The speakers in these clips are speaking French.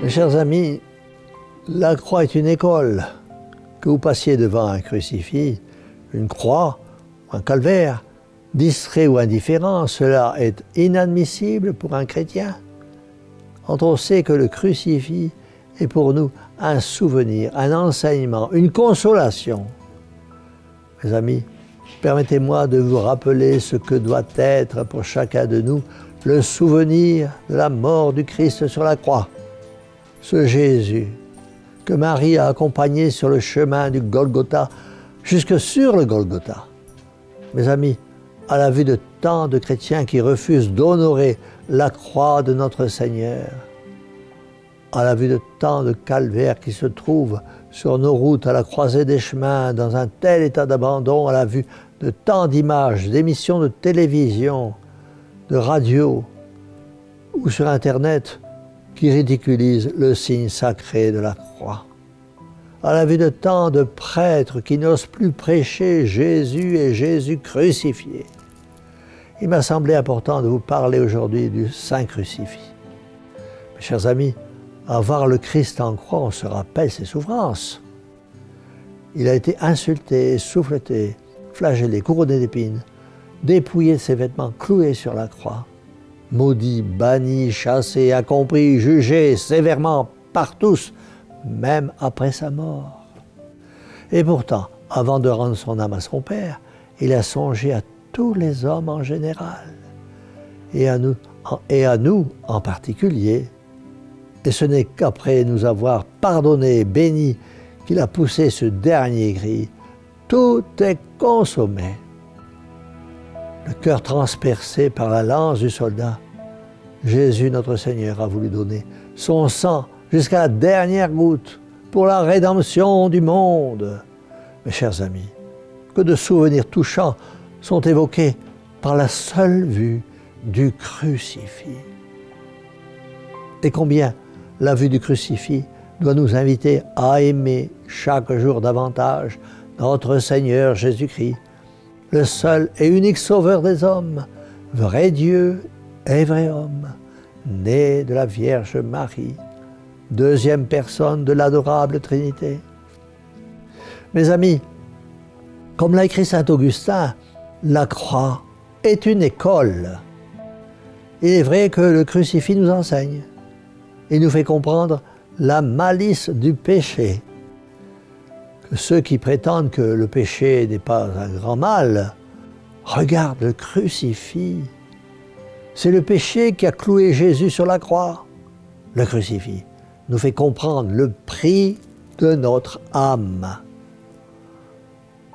Mes chers amis, la croix est une école. Que vous passiez devant un crucifix, une croix, un calvaire, distrait ou indifférent, cela est inadmissible pour un chrétien. Quand on sait que le crucifix est pour nous un souvenir, un enseignement, une consolation. Mes amis, permettez-moi de vous rappeler ce que doit être pour chacun de nous le souvenir de la mort du Christ sur la croix. Ce Jésus que Marie a accompagné sur le chemin du Golgotha, jusque sur le Golgotha. Mes amis, à la vue de tant de chrétiens qui refusent d'honorer la croix de notre Seigneur, à la vue de tant de calvaires qui se trouvent sur nos routes à la croisée des chemins, dans un tel état d'abandon, à la vue de tant d'images, d'émissions de télévision, de radio ou sur Internet qui ridiculisent le signe sacré de la croix. À la vue de tant de prêtres qui n'osent plus prêcher Jésus et Jésus crucifié, il m'a semblé important de vous parler aujourd'hui du Saint Crucifix. Mes chers amis, à voir le Christ en croix, on se rappelle ses souffrances. Il a été insulté, souffleté, flagellé, couronné d'épines, dépouillé de ses vêtements, cloué sur la croix, maudit, banni, chassé, incompris, jugé sévèrement par tous, même après sa mort. Et pourtant, avant de rendre son âme à son Père, il a songé à tous les hommes en général, et à nous en particulier. Et ce n'est qu'après nous avoir pardonnés et bénis qu'il a poussé ce dernier cri « Tout est consommé ». Le cœur transpercé par la lance du soldat, Jésus notre Seigneur a voulu donner son sang jusqu'à la dernière goutte pour la rédemption du monde. Mes chers amis, que de souvenirs touchants sont évoqués par la seule vue du crucifix. Et combien la vue du crucifix doit nous inviter à aimer chaque jour davantage notre Seigneur Jésus-Christ, le seul et unique Sauveur des hommes, vrai Dieu et vrai homme, né de la Vierge Marie, deuxième personne de l'adorable Trinité. Mes amis, comme l'a écrit saint Augustin, la croix est une école. Il est vrai que le crucifix nous enseigne. Il nous fait comprendre la malice du péché. Que ceux qui prétendent que le péché n'est pas un grand mal, regardent le crucifix. C'est le péché qui a cloué Jésus sur la croix. Le crucifix nous fait comprendre le prix de notre âme.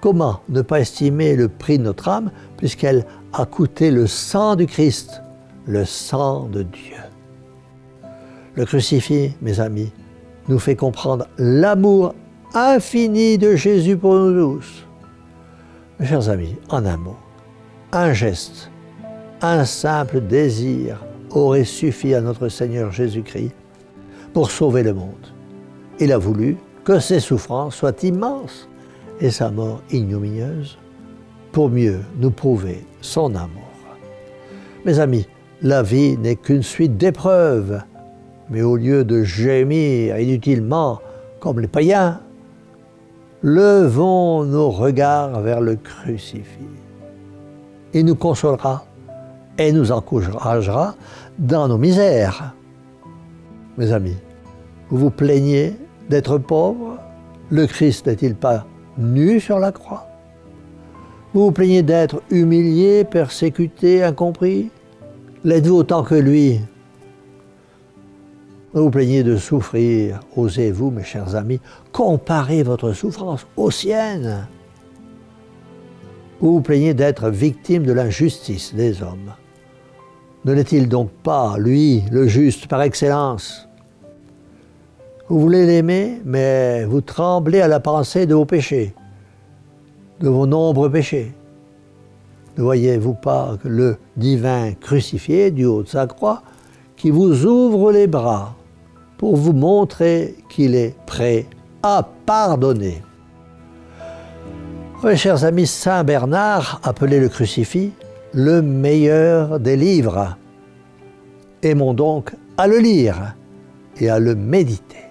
Comment ne pas estimer le prix de notre âme puisqu'elle a coûté le sang du Christ, le sang de Dieu. Le crucifix, mes amis, nous fait comprendre l'amour infini de Jésus pour nous tous. Mes chers amis, en un mot, un geste, un simple désir aurait suffi à notre Seigneur Jésus-Christ pour sauver le monde. Il a voulu que ses souffrances soient immenses et sa mort ignominieuse pour mieux nous prouver son amour. Mes amis, la vie n'est qu'une suite d'épreuves, mais au lieu de gémir inutilement comme les païens, levons nos regards vers le crucifix. Il nous consolera et nous encouragera dans nos misères. Mes amis, vous vous plaignez d'être pauvre? Le Christ n'est-il pas nu sur la croix? Vous vous plaignez d'être humilié, persécuté, incompris? L'êtes-vous autant que lui? Vous vous plaignez de souffrir. Osez-vous, mes chers amis, comparer votre souffrance aux siennes. Vous vous plaignez d'être victime de l'injustice des hommes. Ne l'est-il donc pas, lui, le juste par excellence? Vous voulez l'aimer, mais vous tremblez à la pensée de vos péchés, de vos nombreux péchés. Ne voyez-vous pas que le divin crucifié du haut de sa croix qui vous ouvre les bras pour vous montrer qu'il est prêt à pardonner? Oui, chers amis, saint Bernard appelait le crucifix le meilleur des livres. Aimons donc à le lire et à le méditer,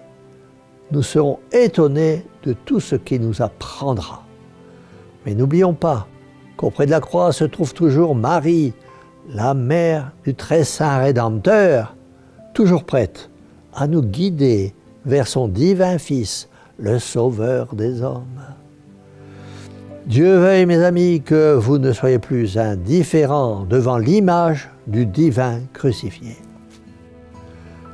nous serons étonnés de tout ce qu'il nous apprendra. Mais n'oublions pas qu'auprès de la croix se trouve toujours Marie, la mère du très saint Rédempteur, toujours prête à nous guider vers son divin Fils, le Sauveur des hommes. Dieu veuille, mes amis, que vous ne soyez plus indifférents devant l'image du divin crucifié.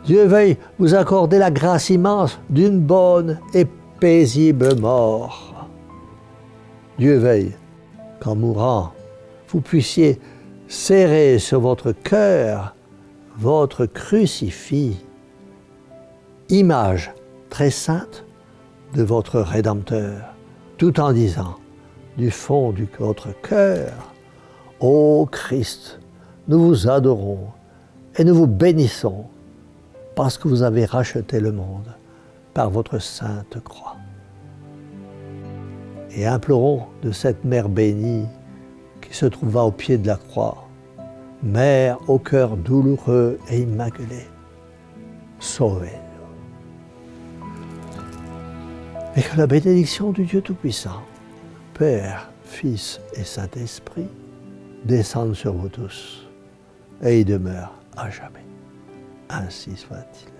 Dieu veuille vous accorder la grâce immense d'une bonne et paisible mort. Dieu veuille qu'en mourant, vous puissiez serrer sur votre cœur votre crucifix, image très sainte de votre Rédempteur, tout en disant du fond de votre cœur, « Ô Christ, nous vous adorons et nous vous bénissons parce que vous avez racheté le monde par votre sainte croix. » Et implorons de cette Mère bénie qui se trouva au pied de la croix, Mère au cœur douloureux et immaculé, sauvez-nous. Et que la bénédiction du Dieu Tout-Puissant, Père, Fils et Saint-Esprit, descende sur vous tous et y demeure à jamais. Ainsi soit-il.